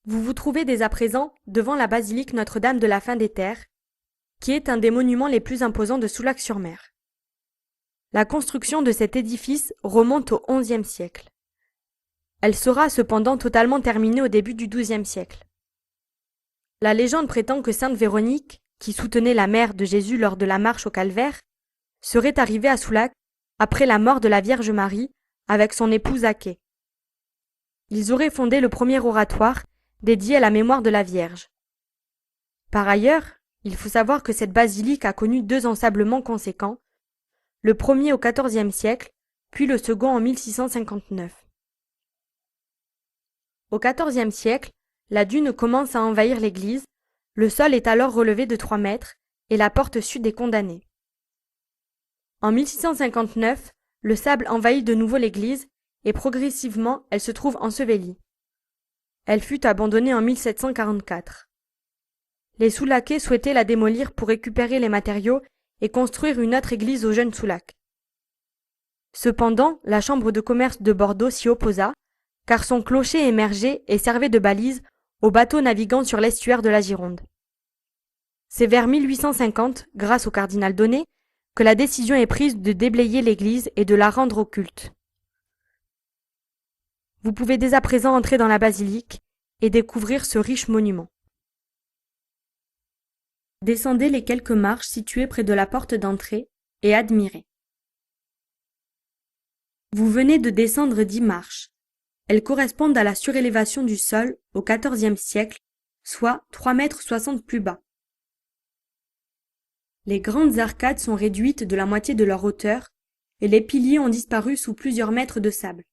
Vous vous trouvez dès à présent devant la basilique Notre-Dame de la Fin des Terres, qui est un des monuments les plus imposants de Soulac-sur-Mer. La construction de cet édifice remonte au XIe siècle. Elle sera cependant totalement terminée au début du XIIe siècle. La légende prétend que sainte Véronique, qui soutenait la mère de Jésus lors de la marche au calvaire, serait arrivée à Soulac après la mort de la Vierge Marie avec son époux Zaché. Ils auraient fondé le premier oratoire dédié à la mémoire de la Vierge. Par ailleurs, il faut savoir que cette basilique a connu deux ensablements conséquents, le premier au XIVe siècle, puis le second en 1659. Au XIVe siècle, la dune commence à envahir l'église, le sol est alors relevé de 3 mètres et la porte sud est condamnée. En 1659, le sable envahit de nouveau l'église et progressivement elle se trouve ensevelie. Elle fut abandonnée en 1744. Les Soulacais souhaitaient la démolir pour récupérer les matériaux et construire une autre église au jeune Soulac. Cependant, la chambre de commerce de Bordeaux s'y opposa, car son clocher émergeait et servait de balise aux bateaux naviguant sur l'estuaire de la Gironde. C'est vers 1850, grâce au cardinal Donnet, que la décision est prise de déblayer l'église et de la rendre au culte. Vous pouvez dès à présent entrer dans la basilique et découvrir ce riche monument. Descendez les quelques marches situées près de la porte d'entrée et admirez. Vous venez de descendre 10 marches. Elles correspondent à la surélévation du sol au XIVe siècle, soit 3,60 m plus bas. Les grandes arcades sont réduites de la moitié de leur hauteur et les piliers ont disparu sous plusieurs mètres de sable.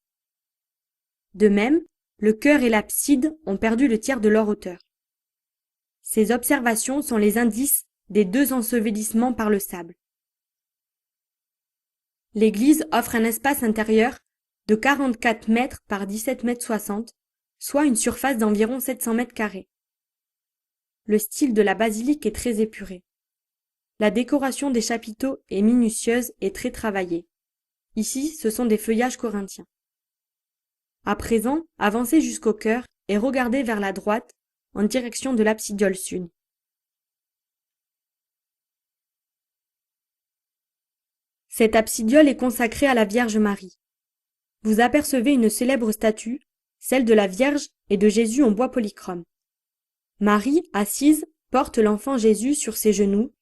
De même, le chœur et l'abside ont perdu le tiers de leur hauteur. Ces observations sont les indices des deux ensevelissements par le sable. L'église offre un espace intérieur de 44 mètres par 17,60 m, soit une surface d'environ 700 mètres carrés. Le style de la basilique est très épuré. La décoration des chapiteaux est minutieuse et très travaillée. Ici, ce sont des feuillages corinthiens. À présent, avancez jusqu'au chœur et regardez vers la droite en direction de l'absidiole sud. Cette absidiole est consacrée à la Vierge Marie. Vous apercevez une célèbre statue, celle de la Vierge et de Jésus en bois polychrome. Marie, assise, porte l'enfant Jésus sur ses genoux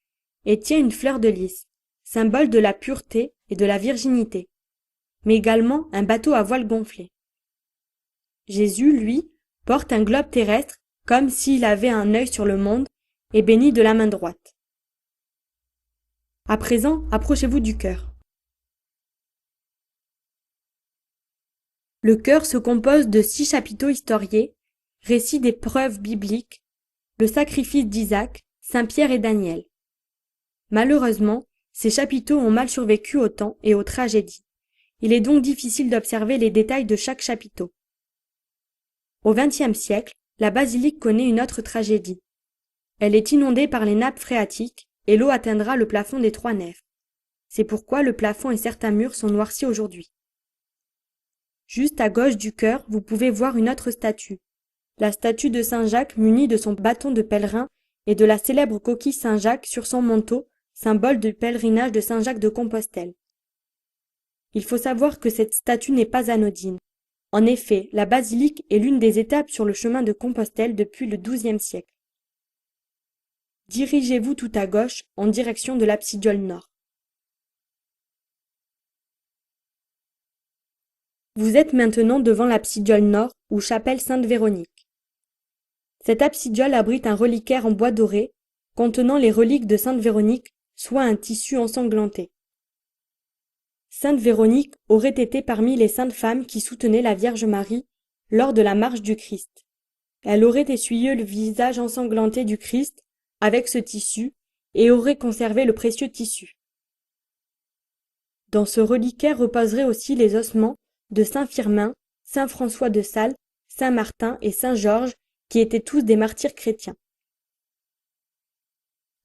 et tient une fleur de lys, symbole de la pureté et de la virginité, mais également un bateau à voile gonflé. Jésus, lui, porte un globe terrestre comme s'il avait un œil sur le monde et bénit de la main droite. À présent, approchez-vous du chœur. Le chœur se compose de 6 chapiteaux historiés, récits des preuves bibliques, le sacrifice d'Isaac, Saint Pierre et Daniel. Malheureusement, ces chapiteaux ont mal survécu au temps et aux tragédies. Il est donc difficile d'observer les détails de chaque chapiteau. Au XXe siècle, la basilique connaît une autre tragédie. Elle est inondée par les nappes phréatiques et l'eau atteindra le plafond des 3 nefs. C'est pourquoi le plafond et certains murs sont noircis aujourd'hui. Juste à gauche du chœur, vous pouvez voir une autre statue. La statue de Saint Jacques munie de son bâton de pèlerin et de la célèbre coquille Saint Jacques sur son manteau, symbole du pèlerinage de Saint Jacques de Compostelle. Il faut savoir que cette statue n'est pas anodine. En effet, la basilique est l'une des étapes sur le chemin de Compostelle depuis le XIIe siècle. Dirigez-vous tout à gauche en direction de l'absidiole nord. Vous êtes maintenant devant l'absidiole nord ou chapelle Sainte-Véronique. Cette absidiole abrite un reliquaire en bois doré contenant les reliques de Sainte Véronique, soit un tissu ensanglanté. Sainte Véronique aurait été parmi les saintes femmes qui soutenaient la Vierge Marie lors de la marche du Christ. Elle aurait essuyé le visage ensanglanté du Christ avec ce tissu et aurait conservé le précieux tissu. Dans ce reliquaire reposeraient aussi les ossements de saint Firmin, saint François de Sales, saint Martin et saint Georges, qui étaient tous des martyrs chrétiens.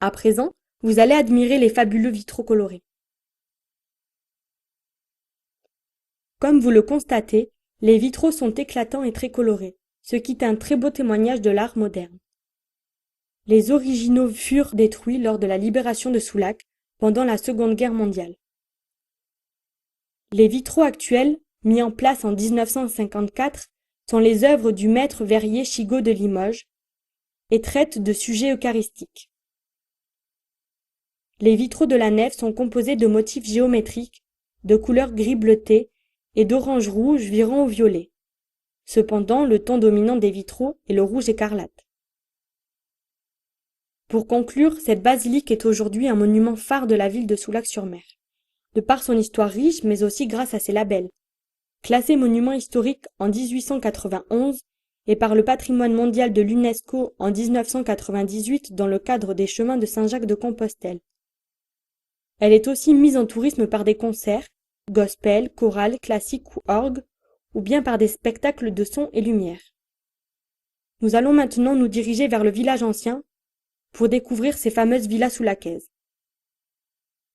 À présent, vous allez admirer les fabuleux vitraux colorés. Comme vous le constatez, les vitraux sont éclatants et très colorés. ce qui est un très beau témoignage de l'art moderne. Les originaux furent détruits lors de la libération de Soulac pendant la Seconde Guerre mondiale. Les vitraux actuels, mis en place en 1954, sont les œuvres du maître verrier Chigot de Limoges et traitent de sujets eucharistiques. Les vitraux de la nef sont composés de motifs géométriques, de couleur gris bleuté et d'orange-rouge virant au violet. Cependant, le ton dominant des vitraux est le rouge écarlate. Pour conclure, cette basilique est aujourd'hui un monument phare de la ville de Soulac-sur-Mer, de par son histoire riche mais aussi grâce à ses labels. Classée monument historique en 1891 et par le patrimoine mondial de l'UNESCO en 1998 dans le cadre des chemins de Saint-Jacques-de-Compostelle. Elle est aussi mise en tourisme par des concerts, gospel, chorales, classiques ou orgues, ou bien par des spectacles de son et lumière. Nous allons maintenant nous diriger vers le village ancien pour découvrir ces fameuses villas soulacaises.